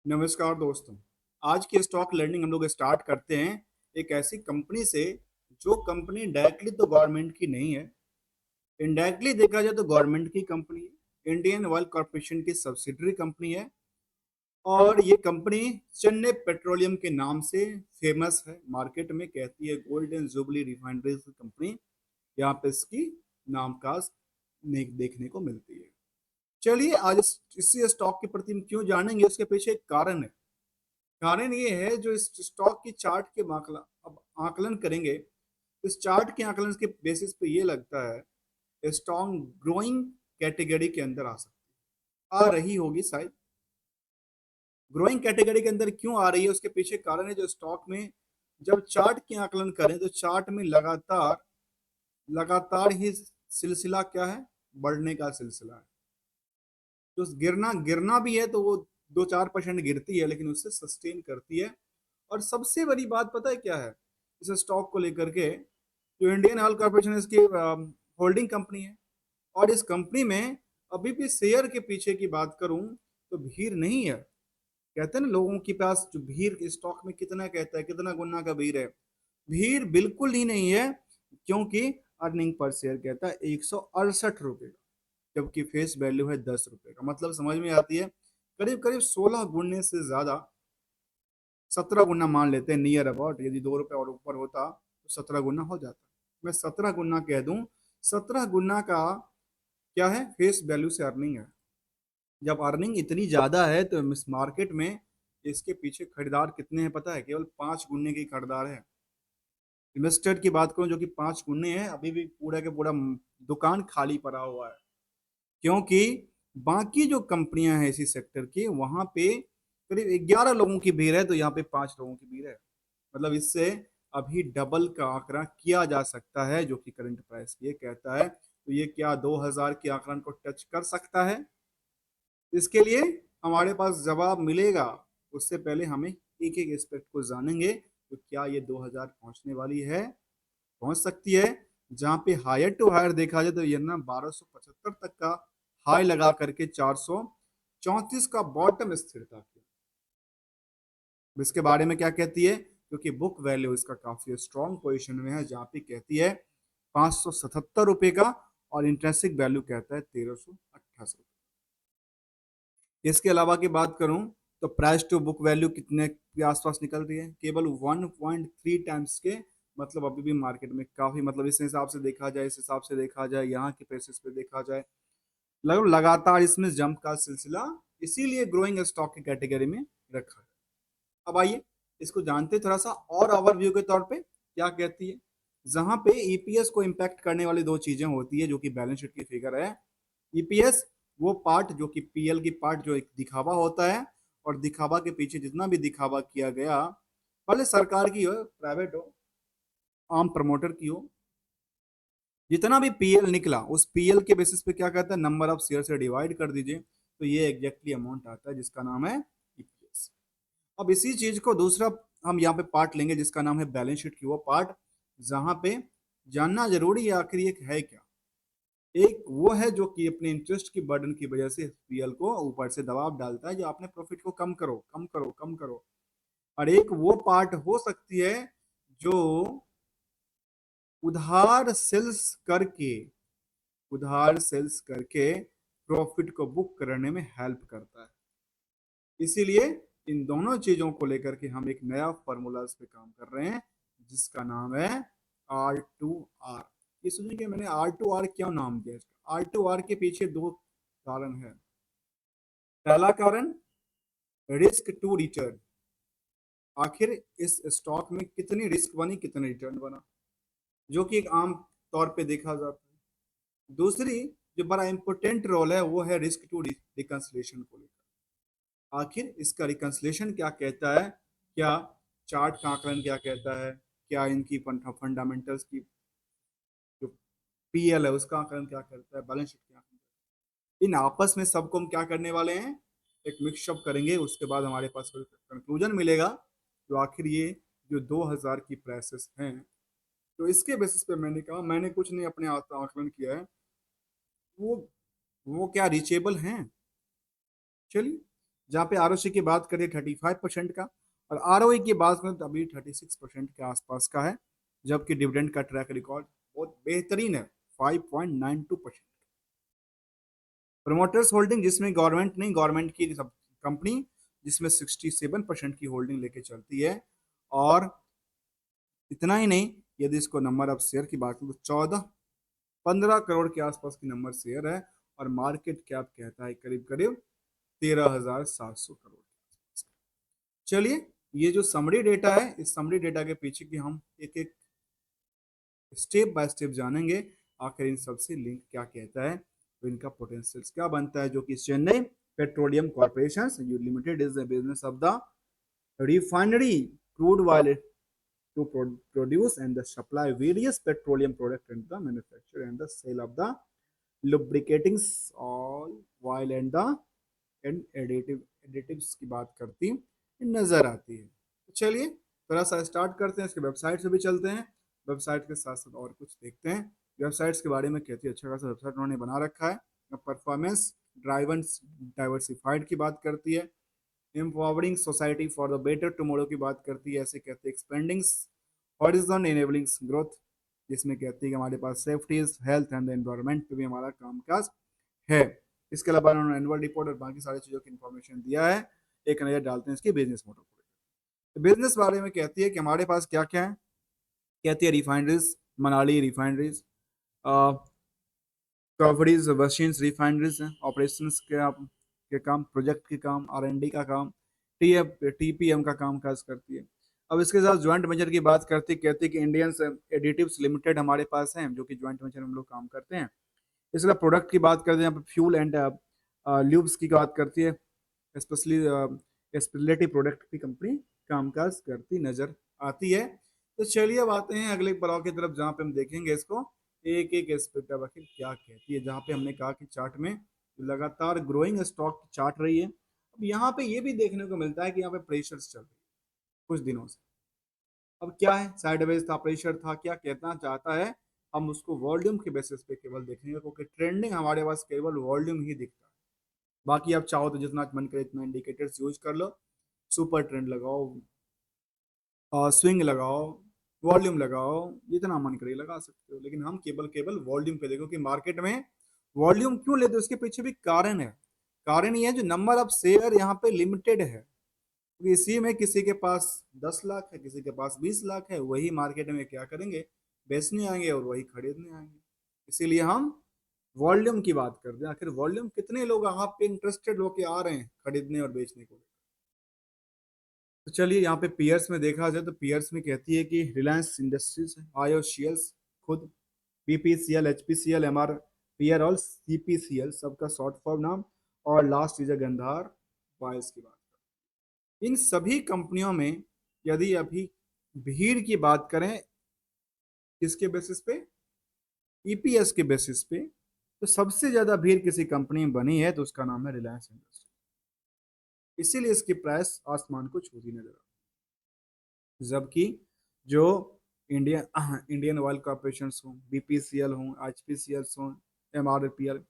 नमस्कार दोस्तों। आज की स्टॉक लर्निंग हम लोग स्टार्ट करते हैं एक ऐसी कंपनी से जो कंपनी डायरेक्टली तो गवर्नमेंट की नहीं है। इनडायरेक्टली देखा जाए तो गवर्नमेंट की कंपनी है। इंडियन ऑयल कॉर्पोरेशन की सब्सिडरी कंपनी है और ये कंपनी चेन्नई पेट्रोलियम के नाम से फेमस है। मार्केट में कहती है गोल्डन जुबली रिफाइनरी कंपनी। यहाँ पे इसकी नामकाज देखने को मिलती है। चलिए आज इसी स्टॉक के प्रति हम क्यों जानेंगे, उसके पीछे एक कारण है। कारण ये है जो इस स्टॉक की चार्ट के आकलन करेंगे। इस चार्ट के आकलन के बेसिस पे ये लगता है स्टॉक ग्रोइंग कैटेगरी के अंदर आ सकती आ रही होगी शायद। ग्रोइंग कैटेगरी के अंदर क्यों आ रही है उसके पीछे कारण है जो स्टॉक में जब चार्ट के आकलन करें तो चार्ट में लगातार लगातार ही सिलसिला क्या है, बढ़ने का सिलसिला है। तो गिरना गिरना भी है तो वो 2-4% गिरती है लेकिन उससे सस्टेन करती है। और सबसे बड़ी बात पता है क्या है इस स्टॉक को लेकर के, जो इंडियन ऑयल कॉर्पोरेशन इसकी होल्डिंग कंपनी है। और इस कंपनी में अभी भी शेयर के पीछे की बात करूं तो भीड़ नहीं है। कहते हैं ना लोगों के पास जो भीड़ स्टॉक में कितना कहता है, कितना गुना का भीड़ है। भीड़ बिल्कुल ही नहीं है क्योंकि अर्निंग पर शेयर कहता है 168 रुपये का, जबकि फेस वैल्यू है 10 रुपये का। मतलब समझ में आती है करीब करीब 16 गुने से ज्यादा, 17 गुना मान लेते हैं नियर अबाउट। यदि 2 रुपए और ऊपर होता तो 17 गुना हो जाता। मैं 17 गुना कह दूं, 17 गुना का क्या है फेस वैल्यू से अर्निंग है। जब अर्निंग इतनी ज्यादा है तो इस मार्केट में इसके पीछे खरीदार कितने हैं पता है? केवल 5 गुने के खरीदार है। इन्वेस्टर की बात करूं जो कि 5 गुने हैं, अभी भी पूरा के पूरा दुकान खाली पड़ा हुआ है। क्योंकि बाकी जो कंपनियां हैं इसी सेक्टर की वहां पे करीब 11 लोगों की भीड़ है तो यहाँ पे 5 लोगों की भीड़ है। मतलब इससे अभी डबल का आंकड़ा किया जा सकता है जो कि करंट प्राइस ये कहता है। तो ये क्या 2000 के आंकड़न को टच कर सकता है? इसके लिए हमारे पास जवाब मिलेगा। उससे पहले हमें एक एक एस्पेक्ट को जानेंगे। तो क्या ये 2000 पहुंचने वाली है, पहुंच सकती है? जहां पे हायर टू हायर देखा जाए तो ये ना 1275 तक का हाई लगा करके 434 का बॉटम स्थिरता किया। इसके बारे में क्या कहती है? क्योंकि बुक वैल्यू इसका काफी स्ट्रॉन्ग पोजीशन में है जहां पे कहती है 577 रुपए का, और इंट्रेंसिक वैल्यू कहता है 1328 रुपए। इसके अलावा की बात करूं तो प्राइस टू बुक वैल्यू कितने के आसपास निकल रही है? केवल 1.3 टाइम्स के। मतलब अभी भी मार्केट में काफी, मतलब इस हिसाब से देखा जाए, इस हिसाब से देखा जाए, यहाँ के बेसिस पे देखा जाए, लगभग लगातार इसमें जंप का सिलसिला, इसीलिए ग्रोइंग स्टॉक की कैटेगरी में रखा है। अब आइए इसको जानते हैं थोड़ा सा और ओवरव्यू के तौर पे क्या कहती है। जहां पे ईपीएस को इम्पैक्ट करने वाली दो चीजें होती है जो कि बैलेंस शीट की फिगर है। ईपीएस वो पार्ट जो कि पीएल की पार्ट जो एक दिखावा होता है, और दिखावा के पीछे जितना भी दिखावा किया गया, भले सरकार की हो, प्राइवेट हो, आम प्रमोटर की हो, जितना भी पीएल निकला उस पीएल के बेसिस पे क्या कहता है, नंबर ऑफ शेयर से डिवाइड कर दीजिए तो ये एग्जैक्टली अमाउंट आता है जिसका नाम है ईपीएस। अब इसी चीज को दूसरा हम यहाँ पे पार्ट लेंगे जिसका नाम है बैलेंस शीट की वो पार्ट, जहां पे जानना जरूरी है आखिर ये है क्या। एक वो है जो कि अपने इंटरेस्ट की बर्डन की वजह से पीएल को ऊपर से दबाव डालता है जो आपने प्रॉफिट को कम करो कम करो कम करो। और एक वो पार्ट हो सकती है जो उधार सेल्स करके उधार सेल्स करके प्रॉफिट को बुक करने में हेल्प करता है। इसीलिए इन दोनों चीजों को लेकर के हम एक नया फॉर्मूला पे काम कर रहे हैं जिसका नाम है R2R। ये सुनिए मैंने R2R क्यों नाम दिया इसका। R2R के पीछे दो कारण है। पहला कारण रिस्क टू रिटर्न, आखिर इस स्टॉक में कितनी रिस्क बनी कितनी रिटर्न बना, जो कि एक आम तौर पे देखा जाता है। दूसरी जो बड़ा इंपॉर्टेंट रोल है वो है रिस्क टू रिकंसिलेशन को लेकर। आखिर इसका रिकंसिलेशन क्या कहता है, क्या चार्ट का आकलन क्या कहता है, क्या इनकी फंडामेंटल्स की जो पीएल है उसका आकलन क्या करता है, बैलेंस शीट क्या आकलन करता है। इन आपस में सबको हम क्या करने वाले हैं, एक मिक्सअप करेंगे। उसके बाद हमारे पास कंक्लूजन मिलेगा तो आखिर ये जो 2000 की प्राइसेस हैं, तो इसके बेसिस पे मैंने कहा, मैंने कुछ नहीं अपने आकलन किया है, वो वो क्या रीचेबल हैं। चलिए जहाँ पे आरओसी की बात करें 35% का, और आरओई की बात करें तो अभी 36% के आसपास का है, जबकि डिविडेंड का ट्रैक रिकॉर्ड बहुत बेहतरीन है, 5.92%। प्रोमोटर्स होल्डिंग, जिसमें गवर्नमेंट नहीं, गवर्नमेंट की सब कंपनी, जिसमें 67% की होल्डिंग लेके चलती है। और इतना ही नहीं, यदि इसको नंबर ऑफ शेयर की बात करें तो 15 करोड़ के आसपास की नंबर शेयर है, और मार्केट कैप कहता है करीब करीब 13,700 करोड़। चलिए, ये जो समरी डेटा है, इस समरी डेटा के पीछे की हम एक एक स्टेप बाय स्टेप जानेंगे, आखिर इन सबसे लिंक क्या कहता है, तो इनका पोटेंशियल क्या बनता है, जो कि Chennai petroleum corporation limited is the business of the refinery crude oil to produce and the supply various petroleum products and the manufacture and the sale of the lubricating oil and the additives की बात करती नजर आती है। तो चलिए थोड़ा सा स्टार्ट करते हैं, इसके वेबसाइट से भी चलते हैं, वेबसाइट के साथ साथ और कुछ देखते हैं। वेबसाइट्स के बारे में कहती है, अच्छा खासा वेबसाइट उन्होंने बना रखा है। परफॉर्मेंस ड्राइवन डाइवर्सिफाइड की बात करती है, empowering society for the better tomorrow की बात करती है, ऐसे कहते हैं एक्सपेंडिंग हॉरिजॉन एनेबलिंग ग्रोथ, जिसमें कहती है कि हमारे पास सेफ्टी हेल्थ एंड एनवायरनमेंट पे भी हमारा कामकाज है। इसके अलावा उन्होंने एनुअल रिपोर्ट और बाकी सारी चीज़ों की इंफॉर्मेशन दिया है। एक नज़र डालते हैं इसकी बिजनेस मॉडल को। बिजनेस बारे में कहती है कि हमारे पास क्या क्या है, कहती है रिफाइनरीज, मनाली रिफाइनरीज, कवरीज मशीन्स रिफाइनरीज हैं, ऑपरेशंस के काम, प्रोजेक्ट के काम, R&D का काम, TPM का काम काज करती है। अब इसके साथ ज्वाइंट वेंचर की बात करती, कहती है कि इंडियन एडिटिव्स लिमिटेड हमारे पास है, जो कि ज्वाइंट वेंचर हम लोग काम करते हैं। इसके अलावा प्रोडक्ट की बात करते हैं, यहाँ पे फ्यूल एंड ल्यूब्स की बात करती है, स्पेशली स्पेशलिटी प्रोडक्ट की कंपनी कामकाज करती नजर आती है। तो चलिए अब आते हैं अगले ब्लॉक की तरफ, जहाँ पे हम देखेंगे इसको एक एक एस्पेक्ट अब आखिर क्या कहती है। जहाँ पे हमने कहा कि चार्ट में लगातार ग्रोइंग स्टॉक चार्ट रही है। अब यहाँ पे ये भी देखने को मिलता है कि यहाँ पे प्रेशर्स चल रही है कुछ दिनों से। अब क्या है, साइडवेज था, प्रेशर था, क्या कहना चाहता है, हम उसको वॉल्यूम के बेसिस पे केवल देखेंगे, क्योंकि ट्रेंडिंग हमारे पास केवल वॉल्यूम ही दिखता है। बाकी आप चाहो तो जितना मन करे इतना इंडिकेटर्स यूज कर लो, सुपर ट्रेंड लगाओ, स्विंग लगाओ, वॉल्यूम लगाओ, जितना मन करे लगा सकते हो, लेकिन हम केवल केवल वॉल्यूम पे देखो कि मार्केट में वॉल्यूम क्यों लेते हो। उसके पीछे भी कारण है। कारण ये है जो नंबर ऑफ शेयर यहाँ पे लिमिटेड है, क्योंकि इसी में किसी के पास 10 लाख है, किसी के पास 20 लाख है, वही मार्केट में क्या करेंगे, बेचने आएंगे और वही खरीदने आएंगे। इसीलिए हम वॉल्यूम की बात करते हैं, आखिर वॉल्यूम कितने लोग आप पे इंटरेस्टेड होके आ रहे हैं खरीदने और बेचने को। तो चलिए यहाँ पे पीयर्स में देखा जाए तो पीयर्स में कहती है कि रिलायंस इंडस्ट्रीज, आईओसीएल, खुद बीपीसीएल, एचपीसीएल, एमआरपीएल और सीपीसीएल, सबका शॉर्ट फॉर्म नाम, और लास्ट इज गंधार बॉयज की बात। इन सभी कंपनियों में यदि अभी भीड़ की बात करें, किसके बेसिस पे, ईपीएस के बेसिस पे, तो सबसे ज्यादा भीड़ किसी कंपनी में बनी है तो उसका नाम है रिलायंस इंडस्ट्री। इसीलिए इसकी प्राइस आसमान को छूती नजर आती है। जबकि जो इंडियन ऑयल कॉर्पोरेशन हो, बीपीसीएल हो, एचपीसीएल हो, एमआरपीएल,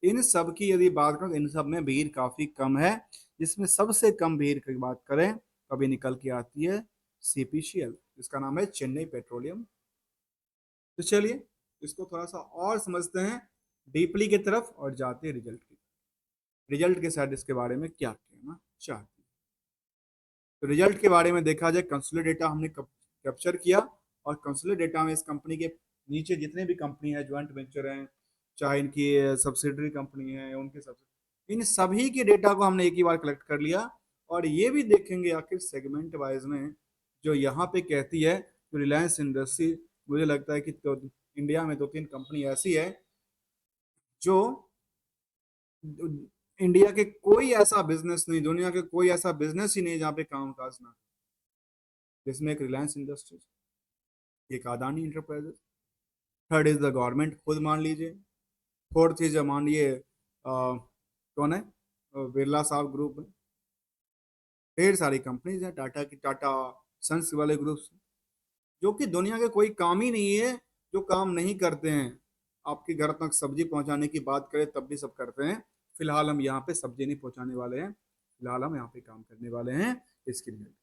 इन सब की यदि बात करें तो इन सब में भीड़ काफी कम है। जिसमें सबसे कम भीड़ की बात करें तो अभी निकल के आती है सीपीसीएल, जिसका नाम है चेन्नई पेट्रोलियम। तो चलिए इसको थोड़ा सा और समझते हैं डीपली की तरफ, और जाते हैं रिजल्ट की। रिजल्ट के साथ इसके बारे में क्या कहना चाहते हैं। तो रिजल्ट के बारे में देखा जाए, कंसोलिडेटेड डेटा हमने कैप्चर किया, और कंसोलिडेटेड डेटा में इस कंपनी के नीचे जितने भी कंपनी है, ज्वाइंट वेंचर हैं, चाहे इनकी सब्सिडरी कंपनी है, उनके सब, इन सभी के डेटा को हमने एक ही बार कलेक्ट कर लिया। और ये भी देखेंगे आखिर सेगमेंट वाइज में, जो यहाँ पे कहती है तो रिलायंस इंडस्ट्री, मुझे लगता है कि तो इंडिया में 2-3 कंपनी ऐसी है जो इंडिया के कोई ऐसा बिजनेस नहीं, दुनिया के कोई ऐसा बिजनेस ही नहीं जहाँ पे काम काज ना, जिसमें एक रिलायंस इंडस्ट्रीज, एक Adani enterprises, third is the government खुद मान लीजिए, फोर्थ इज मानिए कौन है, बिरला साहब ग्रुप है, ढेर सारी कंपनीज हैं, टाटा की टाटा सन्स वाले ग्रुप्स, जो कि दुनिया के कोई काम ही नहीं है जो काम नहीं करते हैं। आपके घर तक सब्जी पहुंचाने की बात करें तब भी सब करते हैं। फिलहाल हम यहाँ पे सब्जी नहीं पहुंचाने वाले हैं, फिलहाल हम यहाँ पे काम करने वाले हैं इसके रिजल्ट।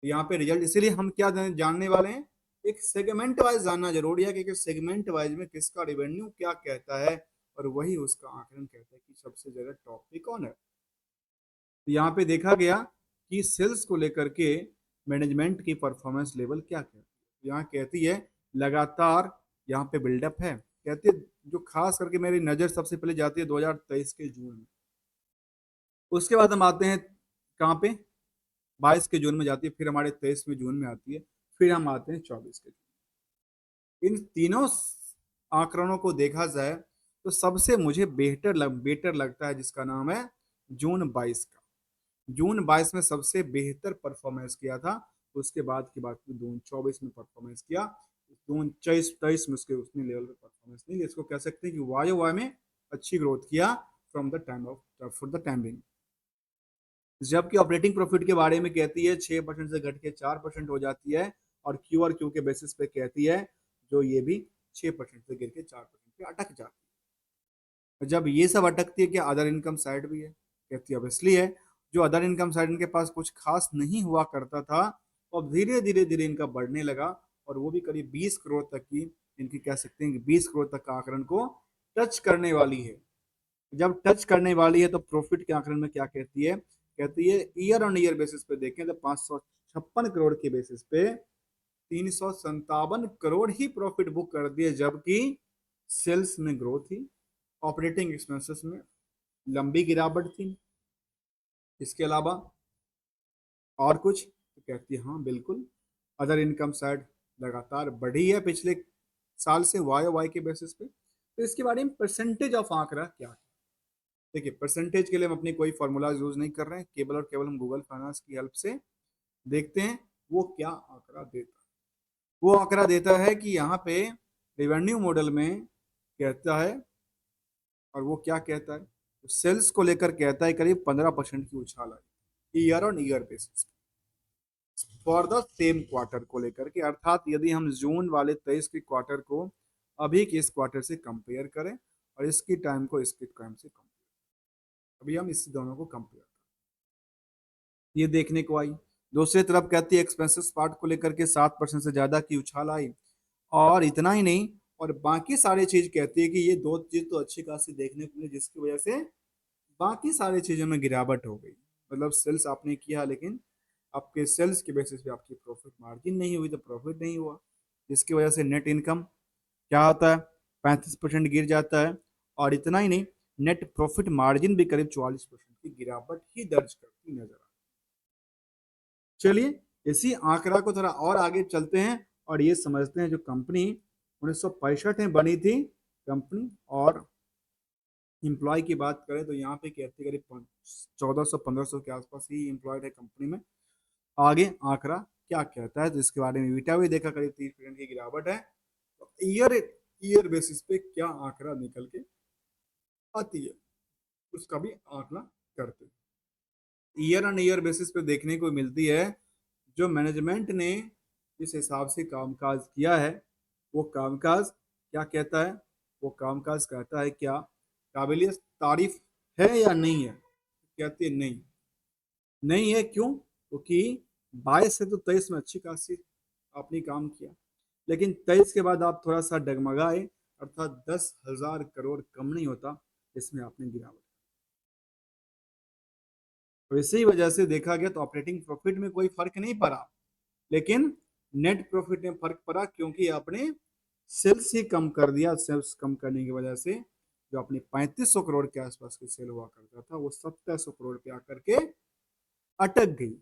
यहाँ पे रिजल्ट इसीलिए हम क्या जानने वाले हैं, एक सेगमेंट वाइज जानना जरूरी है क्योंकि सेगमेंट वाइज में किसका रेवेन्यू क्या कहता है और वही उसका आकलन कहता है कि सबसे ज्यादा टॉप पे कौन है। तो यहाँ पे देखा गया कि सेल्स को लेकर के मैनेजमेंट की परफॉर्मेंस लेवल क्या कहती है। यहाँ कहती है लगातार यहाँ पे बिल्डअप है, कहती है जो खास करके मेरी नजर सबसे पहले जाती है 2023 के जून में। उसके बाद हम आते हैं कहाँ पे, 22 के जून में जाती है, फिर हमारे 23 में जून में आती है, फिर हम आते हैं 24 के जून। इन तीनों आंकड़ों को देखा जाए तो सबसे मुझे बेटर लगता है जिसका नाम है जून 22 का। जून 22 में सबसे बेहतर परफॉर्मेंस किया था। उसके बाद की बात जून 24 में परफॉर्मेंस किया। जून 23 में उसके उतने लेवल पे परफॉर्मेंस नहीं, इसको कह सकते हैं कि वाई वाई में अच्छी ग्रोथ किया from the time of for the time being. जबकि ऑपरेटिंग प्रॉफिट के बारे में कहती है 6% से घट के 4% हो जाती है, और क्यू और क्यू के बेसिस पे कहती है जो ये भी 6% से गिर के 4% पे अटक जाती है। जब ये सब अटकती है क्या अदर इनकम साइड भी है, कहती है अब इसलिए है जो अदर इनकम साइड इनके पास कुछ खास नहीं हुआ करता था, और धीरे धीरे धीरे इनका बढ़ने लगा, और वो भी करीब 20 करोड़ तक की, इनकी कह सकते हैं कि 20 करोड़ तक का आंकड़न को टच करने वाली है। जब टच करने वाली है तो प्रॉफिट के आंकड़न में क्या कहती है, कहती है ईयर ऑन ईयर बेसिस पे देखें तो 556 करोड़ के बेसिस पे 357 करोड़ ही प्रॉफिट बुक कर दिए, जबकि सेल्स में ग्रोथ थी, ऑपरेटिंग एक्सपेंसेस में लंबी गिरावट थी, इसके अलावा और कुछ, तो कहती है हाँ बिल्कुल अदर इनकम साइड लगातार बढ़ी है पिछले साल से वाई वाई के बेसिस पे। तो इसके बारे में परसेंटेज ऑफ आंकड़ा क्या है, देखिए परसेंटेज के लिए हम अपनी कोई फॉर्मूला यूज नहीं कर रहे हैं, केवल और केवल हम गूगल फाइनेंस की हेल्प से देखते हैं वो क्या आंकड़ा देता है। वो आंकड़ा देता है कि यहाँ पे रेवेन्यू मॉडल में कहता है, और वो क्या कहता है, सेल्स को लेकर कहता है करीब 15% की उछाल आई year on year basis for the same quarter को लेकर के, अर्थात यदि हम जून वाले 23 के क्वार्टर को अभी के इस क्वार्टर से कंपेयर करें और इसकी टाइम को इसके टाइम से कंपेयर, अभी हम इस दोनों को कंपेयर ये देखने को आई। दूसरी तरफ कहती है एक्सपेंसेस पार्ट को लेकर के 7% से ज्यादा की उछाल आई, और इतना ही नहीं, और बाकी सारी चीज कहती है कि ये दो चीज तो अच्छी खासी देखने को मिली जिसकी वजह से बाकी सारी चीजों में गिरावट हो गई। मतलब सेल्स आपने किया लेकिन आपके सेल्स के बेसिस पे आपकी प्रॉफिट मार्जिन नहीं हुई तो प्रॉफिट नहीं हुआ, जिसकी वजह से नेट इनकम क्या होता है 35% गिर जाता है, और इतना ही नहीं नेट प्रॉफिट मार्जिन भी करीब 44% की गिरावट ही दर्ज करती नजर आ। चलिए इसी आंकड़ा को थोड़ा और आगे चलते हैं और ये समझते हैं जो कंपनी 1965 में बनी थी कंपनी, और एम्प्लॉय की बात करें तो यहाँ पे कहते करीब 1400-1500 के आसपास ही एम्प्लॉयड है कंपनी में। आगे आंकड़ा क्या कहता है तो इसके बारे में बीटा हुई देखा करीब 30% की गिरावट है। तो ईयर ईयर बेसिस पे क्या आंकड़ा निकल के आती है उसका भी आंकड़ा करते हैं। ईयर ऑन ईयर बेसिस पे देखने को मिलती है जो मैनेजमेंट ने जिस हिसाब से कामकाज किया है वो कामकाज क्या कहता है, वो कामकाज कहता है क्या काबिलियत तारीफ है या नहीं है, कहते हैं नहीं, नहीं है क्यों, क्योंकि 22 से तो 23 में अच्छी खासी आपने काम किया, लेकिन 23 के बाद आप थोड़ा सा डगमगाए, अर्थात 10,000 करोड़ कम नहीं होता इसमें आपने गिरावट। तो इसी वजह से देखा गया तो ऑपरेटिंग प्रॉफिट में कोई फर्क नहीं पड़ा, लेकिन नेट प्रॉफिट में फर्क पड़ा क्योंकि आपने सेल्स ही कम कर दिया। सेल्स कम करने की वजह से जो अपने 3500 करोड़ के आसपास की सेल हुआ करता था वो 2700 करोड़ पे आकर के अटक गई।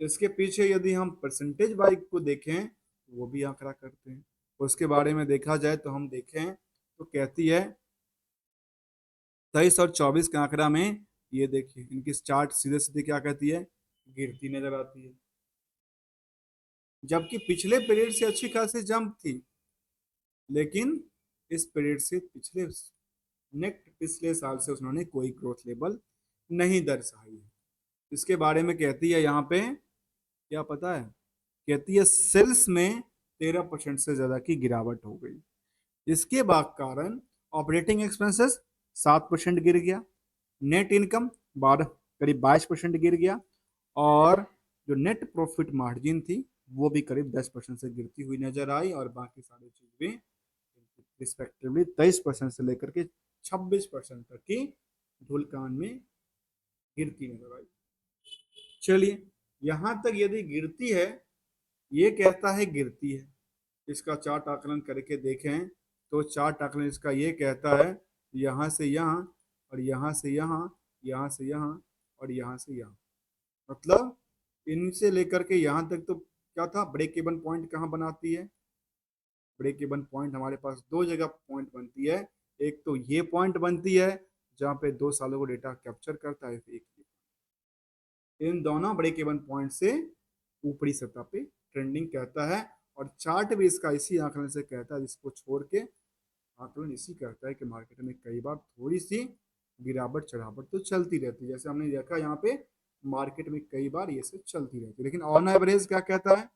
इसके पीछे यदि हम परसेंटेज वाइज को देखें वो भी आंकड़ा करते हैं, उसके बारे में देखा जाए तो हम देखें तो कहती है 23 और 24 के आंकड़ा में ये देखिए इनकी चार्ट सीधे सीधे क्या कहती है, गिरती नजर आती है, जबकि पिछले पीरियड से अच्छी खासी जंप थी, लेकिन इस पीरियड से पिछले नेट पिछले साल से उन्होंने कोई ग्रोथ लेवल नहीं दर्शाई है। इसके बारे में कहती है यहाँ पे क्या पता है, कहती है सेल्स में 13% से ज्यादा की गिरावट हो गई, इसके बाद कारण ऑपरेटिंग एक्सपेंसेस 7% गिर गया, नेट इनकम करीब 22% गिर गया, और जो नेट प्रॉफिट मार्जिन थी वो भी करीब 10% से गिरती हुई नजर आई, और बाकी सारी चीज भी रिस्पेक्टिवली 23% से लेकर के 26% तक की धूलकान में गिरती नजर आई। चलिए, यहां तक यदि गिरती है, ये कहता है गिरती है, इसका चार्ट आकलन करके देखें तो चार्ट आकलन इसका ये कहता है यहाँ से यहाँ, और यहाँ से यहाँ, यहाँ से यहाँ, और यहाँ से यहाँ, मतलब इनसे लेकर के यहाँ तक तो क्या था, ब्रेक इवन पॉइंट कहाँ बनाती है? ब्रेक इवन पॉइंट हमारे पास दो जगह पॉइंट बनती है। एक तो ये पॉइंट बनती है जहाँ पे 2 सालों को डेटा कैप्चर करता है, एक इन दोनों ब्रेक इवन पॉइंट से ऊपरी सतह पे ट्रेंडिंग कहता है, और चार्ट भी इसका इसी आंकलन से कहता है, जिसको छोड़ के आंकलन इसी कहता है कि मार्केट में कई बार थोड़ी सी गिरावट चढ़ावट तो चलती रहती है, जैसे हमने देखा यहाँ पे मार्केट में कई बार ये सब चलती रहती है, लेकिन ऑन एवरेज क्या कहता है?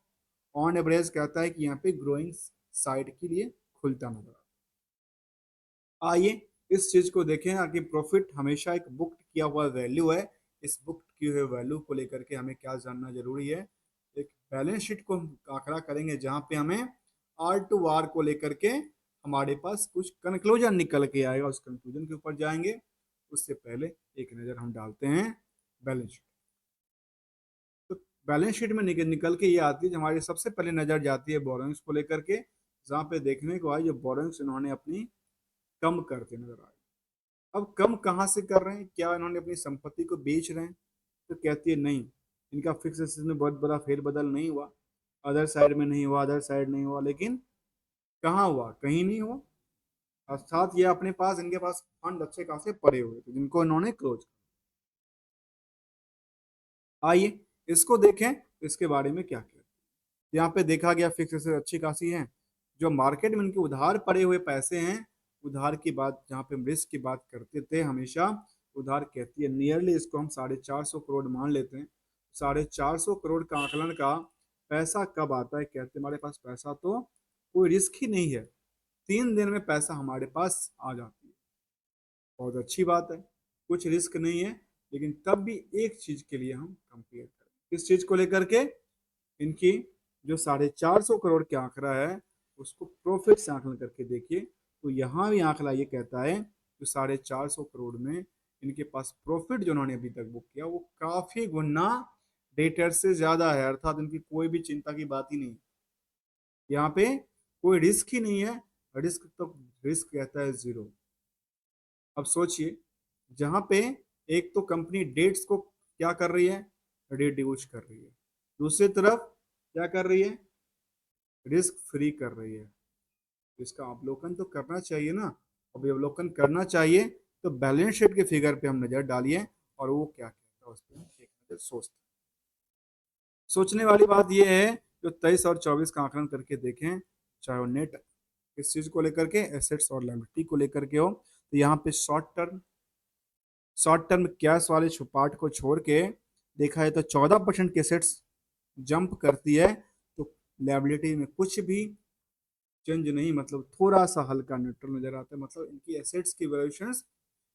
ऑन एवरेज कहता है कि यहाँ पे ग्रोइंग साइड के लिए खुलता नजर आता। आइए इस चीज को देखें कि प्रॉफिट हमेशा एक बुक किया हुआ वैल्यू है, इस बुक किए हुए वैल्यू को लेकर के हमें क्या जानना जरूरी है? एक बैलेंस शीट को हम आंकड़ा करेंगे जहां पे हमें आर टू आर को लेकर के हमारे पास कुछ कंक्लूजन निकल के आएगा, उस कंक्लूजन के ऊपर जाएंगे। उससे पहले एक नज़र हम डालते हैं बैलेंस शीट। तो बैलेंस शीट में निकल के ये आती है, हमारी सबसे पहले नज़र जाती है बोरोइंग्स को लेकर के, जहाँ पे देखने को आई जो बोरोइंग्स इन्होंने अपनी कम करते नजर आए। अब कम कहाँ से कर रहे हैं? क्या इन्होंने अपनी संपत्ति को बेच रहे हैं? तो कहती है नहीं, इनका फिक्स एसेट में बहुत बड़ा फेरबदल नहीं हुआ, अदर साइड में नहीं हुआ, अदर साइड नहीं हुआ, लेकिन कहाँ हुआ? कहीं नहीं हुआ। अर्थात ये अपने पास, इनके पास फंड अच्छे खासे पड़े हुए थे जिनको इन्होंने क्लोज। आइए इसको देखें इसके बारे में क्या क्या। यहाँ पे देखा गया फिक्स एसेट अच्छी खासी है, जो मार्केट में इनके उधार पड़े हुए पैसे हैं, उधार की बात जहाँ पे हम रिस्क की बात करते थे हमेशा, उधार कहती है नियरली, इसको हम 450 करोड़ मान लेते हैं। 450 करोड़ का आकलन का पैसा कब आता है? कहते हैं हमारे पास पैसा तो कोई रिस्क ही नहीं है, 3 दिन में पैसा हमारे पास आ जाती है। बहुत अच्छी बात है, कुछ रिस्क नहीं है, लेकिन तब भी एक चीज के लिए हम कंपेयर करें, किस चीज को लेकर के? इनकी जो 450 करोड़ के आंकड़ा है उसको प्रॉफिट से आकलन करके देखिए, तो यहाँ भी आंकड़ा ये कहता है कि 450 करोड़ में इनके पास प्रॉफिट जो उन्होंने अभी तक बुक किया वो काफी गुना डेटर से ज्यादा है, अर्थात इनकी कोई भी चिंता की बात ही नहीं, यहाँ पे कोई रिस्क ही नहीं है। रिस्क तो रिस्क कहता है जीरो। अब सोचिए, जहां पे एक तो कंपनी डेट्स को क्या कर रही है? रिड्यूस कर रही है, दूसरी तरफ क्या कर रही है? रिस्क फ्री कर रही है। इसका अवलोकन तो करना चाहिए ना। अब अवलोकन करना चाहिए तो बैलेंस शीट के फिगर पे हम नजर डालिए, और वो क्या कहता है उस पर एक नजर सोचते। सोचने वाली बात यह है, जो 23 और 24 का आकलन करके देखें, चाहे वो नेट इस चीज को लेकर के एसेट्स और लायबिलिटी को लेकर के हो, तो यहाँ पे शॉर्ट टर्म कैश वाले पार्ट को छोड़ के देखा है तो 14% के एसेट्स जंप करती है, तो लायबिलिटी में कुछ भी चेंज नहीं, मतलब थोड़ा सा हल्का न्यूट्रल नजर आता है, मतलब इनकी एसेट्स की वैल्यूएशंस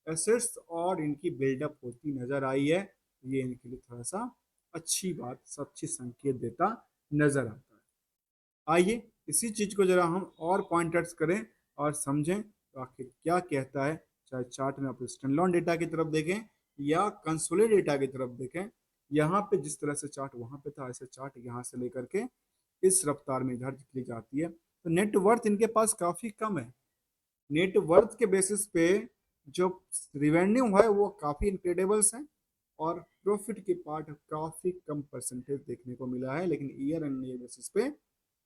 एसेट्स और इनकी बिल्डअप होती नजर आई है। ये इनके लिए थोड़ा सा अच्छी बात, अच्छी संकेत देता नजर आता है। आइए इसी चीज को जरा हम और पॉइंटर्स करें और समझें तो आखिर क्या कहता है, चाहे चार्ट में आप स्टैंडअलोन डेटा की तरफ देखें या कंसोलिडेटेड डेटा की तरफ देखें। यहाँ पे जिस तरह से चार्ट वहां पे था, ऐसे चार्ट यहाँ से लेकर के इस रफ्तार में इधर चली जाती है, तो नेटवर्थ इनके पास काफी कम है। नेटवर्थ के बेसिस पे जो रिवेन्यू है वो काफी इनक्रेडिबल्स है, और प्रॉफिट के पार्ट काफी कम परसेंटेज देखने को मिला है, लेकिन ईयर एंड ईयर बेसिस पे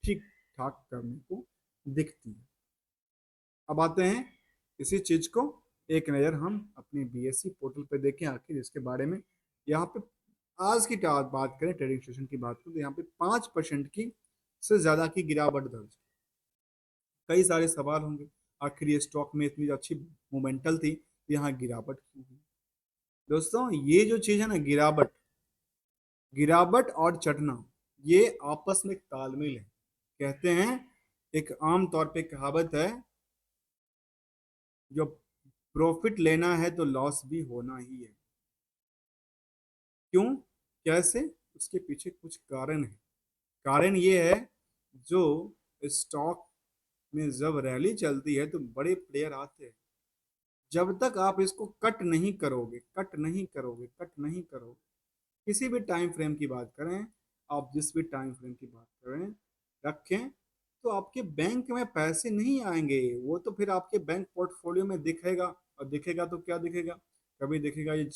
ठीक ठाक करने को दिखती है। अब आते हैं इसी चीज को एक नज़र हम अपनी बीएससी पोर्टल पे देखें आखिर इसके बारे में। यहाँ पे आज की बात करें, ट्रेडिंग सेशन की बात करें, तो यहाँ पे 5% की से ज्यादा की गिरावट दर्ज। कई सारे सवाल होंगे, आखिर ये स्टॉक में इतनी अच्छी मोमेंटल थी, यहाँ गिरावट क्यों हुई? दोस्तों ये जो चीज है ना, गिरावट गिरावट और चढ़ना, ये आपस में एक तालमेल है। कहते हैं, एक आम तौर पे कहावत है, जो प्रॉफिट लेना है तो लॉस भी होना ही है। क्यों, कैसे, उसके पीछे कुछ कारण है। कारण ये है, जो स्टॉक में जब रैली चलती है तो बड़े प्लेयर आते हैं। जब तक आप इसको कट नहीं करोगे, कट नहीं करोगे, कट नहीं करोगे, किसी भी टाइम फ्रेम की बात करें, आप जिस भी टाइम फ्रेम की बात करें, रखें, तो आपके बैंक में पैसे नहीं आएंगे। वो तो फिर आपके बैंक पोर्टफोलियो में दिखेगा, और दिखेगा तो क्या दिखेगा, कभी दिखेगा ये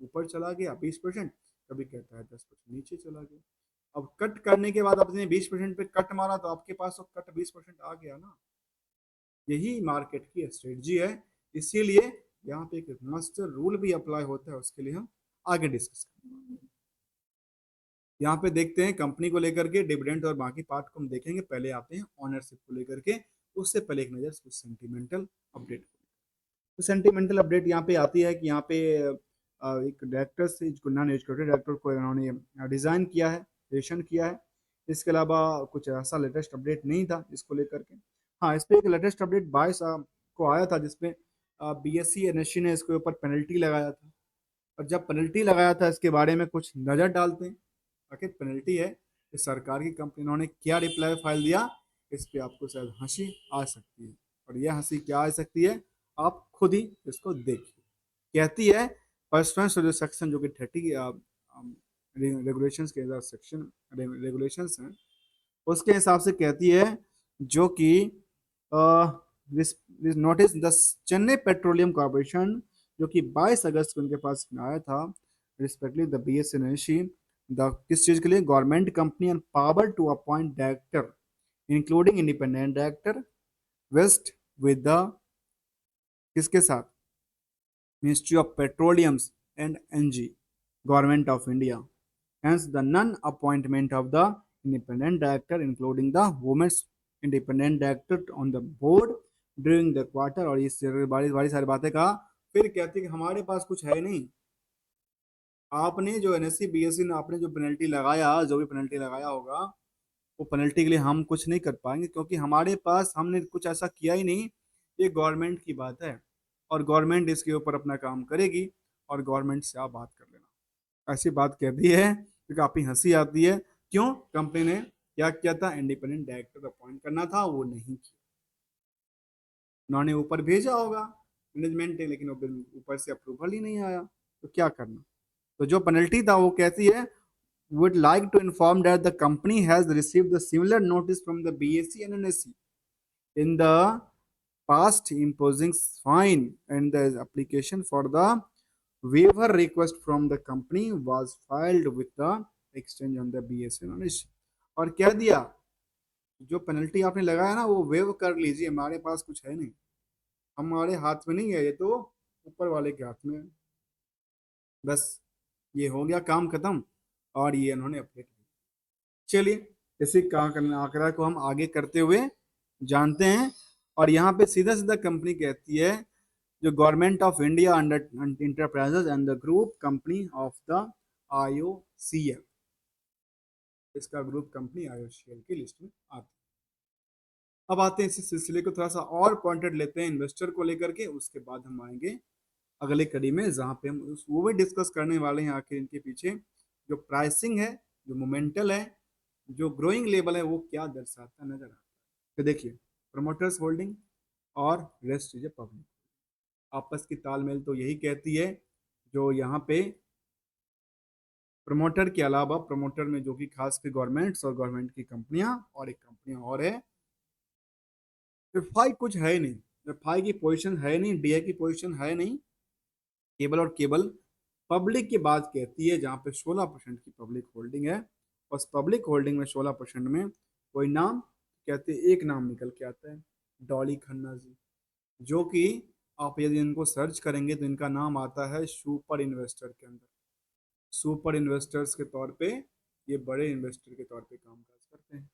ऊपर चला गया 20%, कभी कहता है 10% नीचे चला गया। अब कट करने के बाद आपने 20% पे कट मारा तो आपके पास तो कट 20% आ गया ना। यही मार्केट की स्ट्रेटजी है। इसीलिए यहाँ पे एक मास्टर रूल भी अप्लाई होता है, उसके लिए हम आगे डिस्कस करेंगे। यहाँ पे देखते हैं कंपनी को लेकर के डिविडेंड और बाकी पार्ट को हम देखेंगे, पहले आते हैं ओनरशिप को लेकर के। उससे पहले एक नज़र कुछ सेंटिमेंटल अपडेट। तो सेंटिमेंटल अपडेट यहाँ पे आती है कि यहाँ पे एक डायरेक्टर से नॉन एजुकेटेड डायरेक्टर को इन्होंने डिज़ाइन किया है, क्रिएशन किया है। इसके अलावा कुछ ऐसा लेटेस्ट अपडेट नहीं था इसको लेकर के। हाँ, इस पर एक लेटेस्ट अपडेट 22 को आया था, जिसपे BSE NSE ने इसके ऊपर पेनल्टी लगाया था। और जब पेनल्टी लगाया था, इसके बारे में कुछ नज़र डालते हैं। आखिर पेनल्टी है, इस सरकार की कंपनी, इन्होंने क्या रिप्लाई फाइल दिया, इस पे आपको शायद हंसी आ सकती है। और यह हंसी क्या आ सकती है, आप खुद ही इसको देखिए। कहती है, पर्सनल जो सेक्शन जो कि 30 रेगुलेशंस के अंदर सेक्शन रेगुलेशंस हैं, उसके हिसाब से कहती है, जो कि notice the Chennai petroleum corporation, जो कि 22 अगस्त को उनके पास आया था, रिस्पेक्टली द BSE द किस चीज के लिए, government company and power to appoint director including independent director vest with the किसके साथ, ministry of petroleums and energy, government of India. Hence, the non-appointment of the independent director, including the women's independent director on the board during the quarter। और इस बड़ी बड़ी सारी बातें कहा। फिर कहते कि हमारे पास कुछ है नहीं, आपने जो NSE BSE ने आपने जो पेनल्टी लगाया, जो भी पेनल्टी लगाया होगा, वो पेनल्टी के लिए हम कुछ नहीं कर पाएंगे, क्योंकि हमारे पास हमने कुछ ऐसा किया ही नहीं। ये गवर्नमेंट की बात है, और गवर्नमेंट इसके ऊपर अपना काम करेगी, और गवर्नमेंट से आप बात कर लेना। ऐसी बात कहती है तो काफी हंसी आती है। क्यों, कंपनी ने क्या किया था, इंडिपेंडेंट डायरेक्टर अपॉइंट करना था, वो नहीं किया। उन्होंने ऊपर भेजा होगा मैनेजमेंट ने, लेकिन ऊपर से अप्रूवल ही नहीं आया, तो क्या करना। तो जो पेनल्टी था वो कहती है, would like to inform that the company has received the similar notice from the BSE and NSE in the past, imposing fine, and the application for the waiver request from the company was filed with the exchange on the BSE and NSE। और क्या दिया, जो penalty आपने लगाया ना, वो wave कर लीजिए, हमारे पास कुछ है नहीं, हमारे हाथ में नहीं है, ये तो ऊपर वाले के हाथ में है। बस ये हो गया काम खत्म, और ये इन्होंने अपडेट किया। चलिए, इसी आंकड़ा को हम आगे करते हुए जानते हैं। और यहाँ पे सीधा सीधा कंपनी कहती है, जो government of India under enterprises and the group company of the IOCL, इसका ग्रुप कंपनी IOCL की लिस्ट में आती है। अब आते हैं इस सिलसिले को थोड़ा सा और पॉइंटेड लेते हैं इन्वेस्टर को लेकर के, उसके बाद हम आएंगे अगले कड़ी में, जहाँ पे हम वो भी डिस्कस करने वाले हैं आखिर इनके पीछे जो प्राइसिंग है, जो मोमेंटल है, जो ग्रोइंग लेवल है, वो क्या दर्शाता नजर आता है। तो देखिए, प्रमोटर्स होल्डिंग और रेस्ट चीजें पब्लिक, आपस की तालमेल तो यही कहती है। जो यहाँ पे प्रमोटर के अलावा, प्रमोटर में जो कि खास कर गवर्नमेंट्स और गवर्नमेंट की कंपनियां, और एक कंपनियां और है, एफआई कुछ है नहीं, एफआई की पोजीशन है नहीं, डीआई की पोजीशन है नहीं, केवल और केवल पब्लिक की बात कहती है, जहाँ पे 16% की पब्लिक होल्डिंग है। उस पब्लिक होल्डिंग में 16% में कोई नाम कहते, एक नाम निकल के आता है, डॉली खन्ना जी, जो कि आप यदि इनको सर्च करेंगे तो इनका नाम आता है सुपर इन्वेस्टर के अंदर। सुपर इन्वेस्टर्स के तौर पे ये बड़े इन्वेस्टर के तौर पे काम काज करते हैं।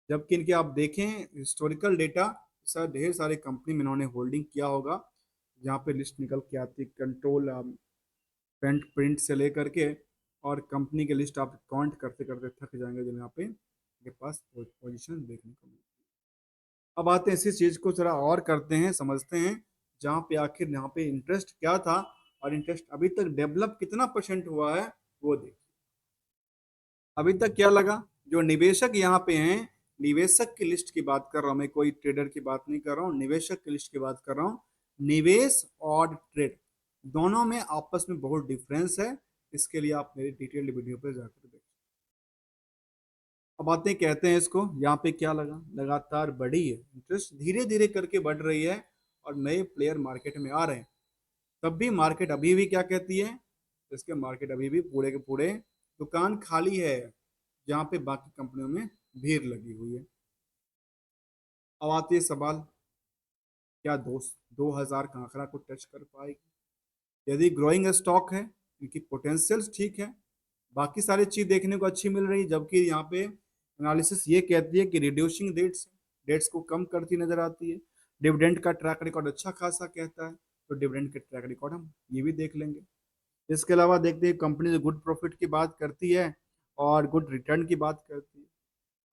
जबकि इनके आप देखें हिस्टोरिकल डेटा, सर ढेर सारे कंपनी में इन्होंने होल्डिंग किया होगा, जहाँ पे लिस्ट निकल के आती है, कंट्रोल प्रिंट प्रिंट से लेकर के, और कंपनी के लिस्ट आप काउंट करते करते थक जाएंगे, जब यहाँ पे इनके पास पोजीशन देखने को मिलती है। अब आते हैं इसी चीज को थोड़ा और करते हैं, समझते हैं, जहाँ पे आखिर यहाँ पे इंटरेस्ट क्या था, और इंटरेस्ट अभी तक डेवलप कितना परसेंट हुआ है, वो देखिए। अभी तक क्या लगा, जो निवेशक यहाँ पे हैं, निवेशक की लिस्ट की बात कर रहा हूँ मैं, कोई ट्रेडर की बात नहीं कर रहा हूँ, निवेशक की लिस्ट की बात कर रहा हूँ। निवेश और ट्रेड दोनों में आपस में बहुत डिफरेंस है। इसके लिए आप मेरी डिटेल्ड वीडियो पर जाकर देखें। अब आते हैं, कहते हैं इसको, यहाँ पे क्या लगा, लगातार बढ़ी है, इंटरेस्ट धीरे धीरे करके बढ़ रही है और नए प्लेयर मार्केट में आ रहे हैं। तब भी मार्केट अभी भी क्या कहती है, इसके मार्केट अभी भी पूरे के पूरे दुकान खाली है, जहाँ पे बाकी कंपनियों में भीड़ लगी हुई है। अब आती है सवाल, क्या दोस्त 2000 का आंकड़ा को टच कर पाएगी? यदि ग्रोइंग स्टॉक है, इनकी पोटेंशियल्स ठीक है, बाकी सारी चीज देखने को अच्छी मिल रही है, जबकि यहाँ पे एनालिसिस ये कहती है कि रिड्यूसिंग डेट्स, डेट्स को कम करती नजर आती है। डिविडेंड का ट्रैक रिकॉर्ड अच्छा खासा कहता है, तो डिविडेंड के ट्रैक रिकॉर्ड हम ये भी देख लेंगे। इसके अलावा देखते हैं, कंपनी जो गुड प्रॉफिट की बात करती है और गुड रिटर्न की बात करती है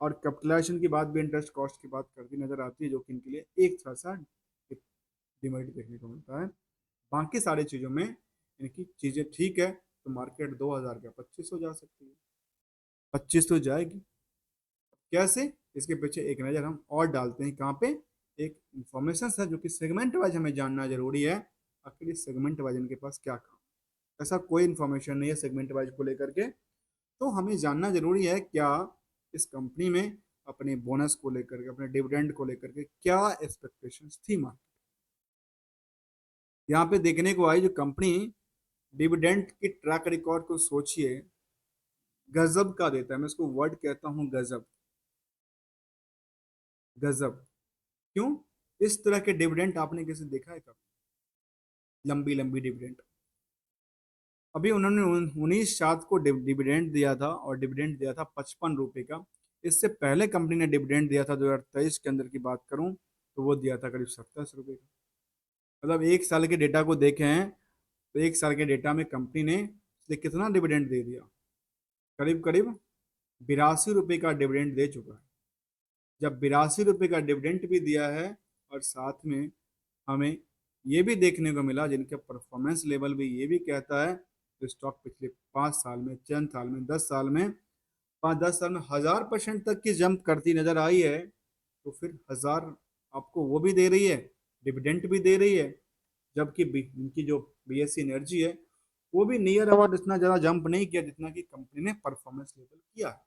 और कैपिटलाइजेशन की बात भी, इंटरेस्ट कॉस्ट की बात करती नजर आती है, जो कि इनके लिए एक थोड़ा सा डिमेरिट देखने को मिलता है। बाकी सारी चीज़ों में इनकी चीज़ें ठीक है, तो मार्केट 2000 का 25 हो जा सकती है, 25 तो जाएगी। कैसे, इसके पीछे एक नज़र हम और डालते हैं, कहाँ पे, एक इंफॉर्मेशन है जो कि सेगमेंट वाइज हमें जानना जरूरी है। आखिर इस सेगमेंट वाइज इनके पास क्या काम, ऐसा कोई इन्फॉर्मेशन नहीं है सेगमेंट वाइज को लेकर के, तो हमें जानना जरूरी है क्या इस कंपनी में अपने बोनस को लेकर के, अपने डिविडेंड को लेकर के क्या एक्सपेक्टेशंस थी मार्केट। यहाँ पे देखने को आई जो कंपनी डिविडेंड की ट्रैक रिकॉर्ड को सोचिए, गजब का देता है। मैं इसको वर्ड कहता हूँ गजब, गजब। क्यों, इस तरह के डिविडेंड आपने किसी देखा है कब, लंबी लंबी डिविडेंड? अभी उन्होंने 19/7 को डिविडेंड दिया था, और डिविडेंड दिया था 55 रुपए का। इससे पहले कंपनी ने डिविडेंड दिया था 2023 के अंदर की बात करूं, तो वो दिया था करीब 27 रुपए का। मतलब एक साल के डेटा को देखें हैं, तो एक साल के डेटा में कंपनी ने कितना डिविडेंड दे दिया, करीब करीब 82 रुपए का डिविडेंड दे चुका है। जब 82 रुपए का डिविडेंड भी दिया है, और साथ में हमें ये भी देखने को मिला, जिनका परफॉर्मेंस लेवल भी ये भी कहता है, तो स्टॉक पिछले 5 साल में, 4 साल में, 10 साल में, 5-10 साल में 1000% तक की जंप करती नजर आई है। तो फिर 1000 आपको वो भी दे रही है, डिविडेंड भी दे रही है, जबकि इनकी जो बीएससी एनर्जी है, वो भी नियर अबाउट इतना ज़्यादा जंप नहीं किया जितना कि कंपनी ने परफॉर्मेंस लेवल किया है।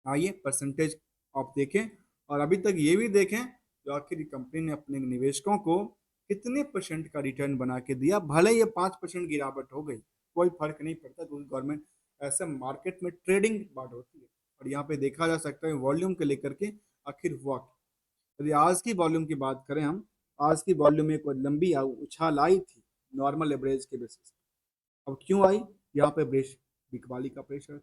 आइए परसेंटेज आप देखें, और अभी तक ये भी देखें, जो आखिर कंपनी ने अपने निवेशकों को कितने परसेंट का रिटर्न बना के दिया। भले ये 5% गिरावट हो गई, कोई फर्क नहीं पड़ता, क्योंकि गवर्नमेंट ऐसे मार्केट में ट्रेडिंग बात होती है। और यहाँ पे देखा जा सकता है वॉल्यूम के लेकर के आखिर हुआ क्या। यदि आज की वॉल्यूम की बात करें हम, आज की वॉल्यूम में एक लंबी उछाल आई थी नॉर्मल एवरेज के बेसिस। अब क्यों आई, यहाँ पे बिकवाली का प्रेशर था,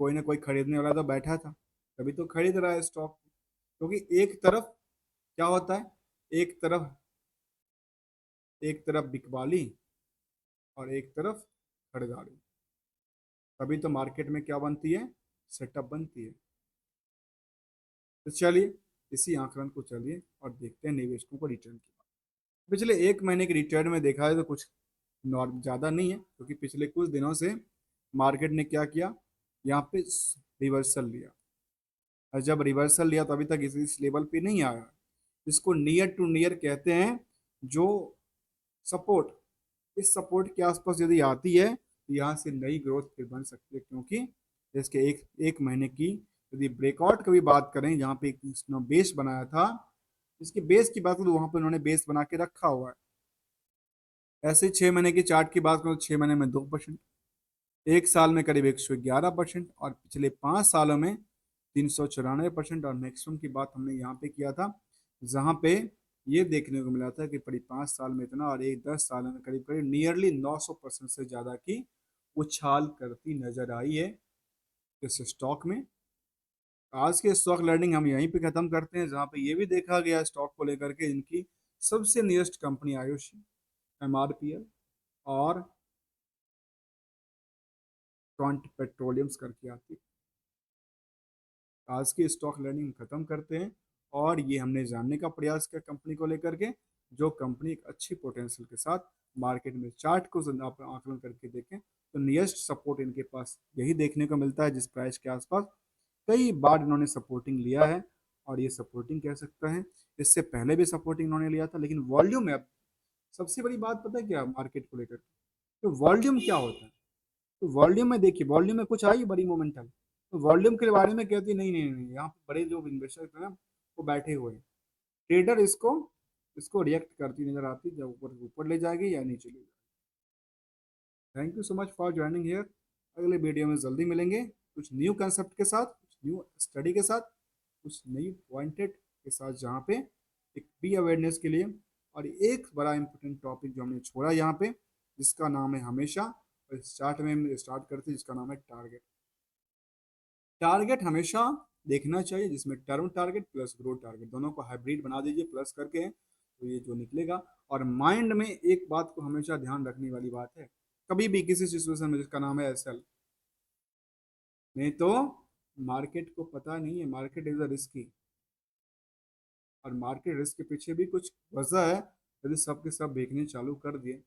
कोई ना कोई खरीदने वाला तो बैठा था, तभी तो खरीद रहा है स्टॉक। क्योंकि एक तरफ क्या होता है, एक तरफ, एक तरफ बिकवाली और एक तरफ खरीदारी, तभी तो मार्केट में क्या बनती है, सेटअप बनती है। तो चलिए इसी आंकड़न को चलिए और देखते हैं निवेशकों को रिटर्न की बात। पिछले एक महीने के रिटर्न में देखा है तो कुछ नॉर्म ज़्यादा नहीं है, क्योंकि पिछले कुछ दिनों से मार्केट ने क्या किया, यहाँ पे रिवर्सल लिया, और जब रिवर्सल लिया तो अभी तक इस लेवल पे नहीं आया। इसको नियर टू नियर कहते हैं, जो सपोर्ट, इस सपोर्ट के आसपास यदि आती है तो यहाँ से नई ग्रोथ फिर बन सकती है, क्योंकि इसके एक एक महीने की यदि ब्रेकआउट की भी बात करें, जहाँ पे इसने बेस बनाया था, इसके बेस की बात करें तो वहाँ पे उन्होंने बेस बना के रखा हुआ है। ऐसे 6 महीने की चार्ट की बात करें तो 6 महीने में 2%, एक साल में करीब 111%, और पिछले 5 सालों में 394%। और मैक्सिमम की बात हमने यहाँ पे किया था, जहाँ पे ये देखने को मिला था कि करीब 5 साल में इतना, और एक 10 साल में करीब करीब नियरली 900% से ज़्यादा की उछाल करती नजर आई है इस स्टॉक में। आज के स्टॉक लर्निंग हम यहीं पे ख़त्म करते हैं, जहाँ पे ये भी देखा गया स्टॉक को लेकर के, इनकी सबसे नियरेस्ट कंपनी आयुषी, MRPL और ट्रांट पेट्रोलियम्स करके आती है। आज की स्टॉक लर्निंग खत्म करते हैं, और ये हमने जानने का प्रयास किया कंपनी को लेकर के, जो कंपनी एक अच्छी पोटेंशियल के साथ मार्केट में चार्ट को आप आकलन करके देखें तो नियरेस्ट सपोर्ट इनके पास यही देखने को मिलता है, जिस प्राइस के आसपास कई बार इन्होंने सपोर्टिंग लिया है। और ये सपोर्टिंग कह सकता है, इससे पहले भी सपोर्टिंग इन्होंने लिया था, लेकिन वॉल्यूम में अब सबसे बड़ी बात पता है क्या मार्केट को लेकर, तो वॉल्यूम क्या होता है। तो वॉल्यूम में देखिए, वॉल्यूम में कुछ आई बड़ी मोमेंटम, तो वॉल्यूम के बारे में कहती नहीं नहीं नहीं, यहाँ पे बड़े जो इन्वेस्टर हैं ना वो बैठे हुए हैं। ट्रेडर इसको इसको रिएक्ट करती नजर आती, जब ऊपर ऊपर ले जाएगी या नीचे ले जाएगी। Thank you so much for joining here. अगले वीडियो में जल्दी मिलेंगे कुछ न्यू कंसेप्ट के साथ, कुछ न्यू स्टडी के साथ, कुछ नई पॉइंटेड के साथ, जहाँ पे एक बी अवेयरनेस के लिए। और एक बड़ा इंपॉर्टेंट टॉपिक जो हमने छोड़ा यहाँ पे, जिसका नाम है हमेशा, और स्टार्ट में हम स्टार्ट करते हैं जिसका नाम है टारगेट। टारगेट हमेशा देखना चाहिए, जिसमें term target plus growth target दोनों को हाइब्रिड बना दीजिए प्लस करके, तो ये जो निकलेगा। और माइंड में एक बात को हमेशा ध्यान रखने वाली बात है, कभी भी किसी सिचुएशन में, जिसका नाम है एसएल, नहीं तो मार्केट को पता नहीं है, मार्केट इज अ रिस्की, और मार्केट रिस्क के पीछे भी कुछ वजह है। यदि सब के सब बेचने चालू कर दिए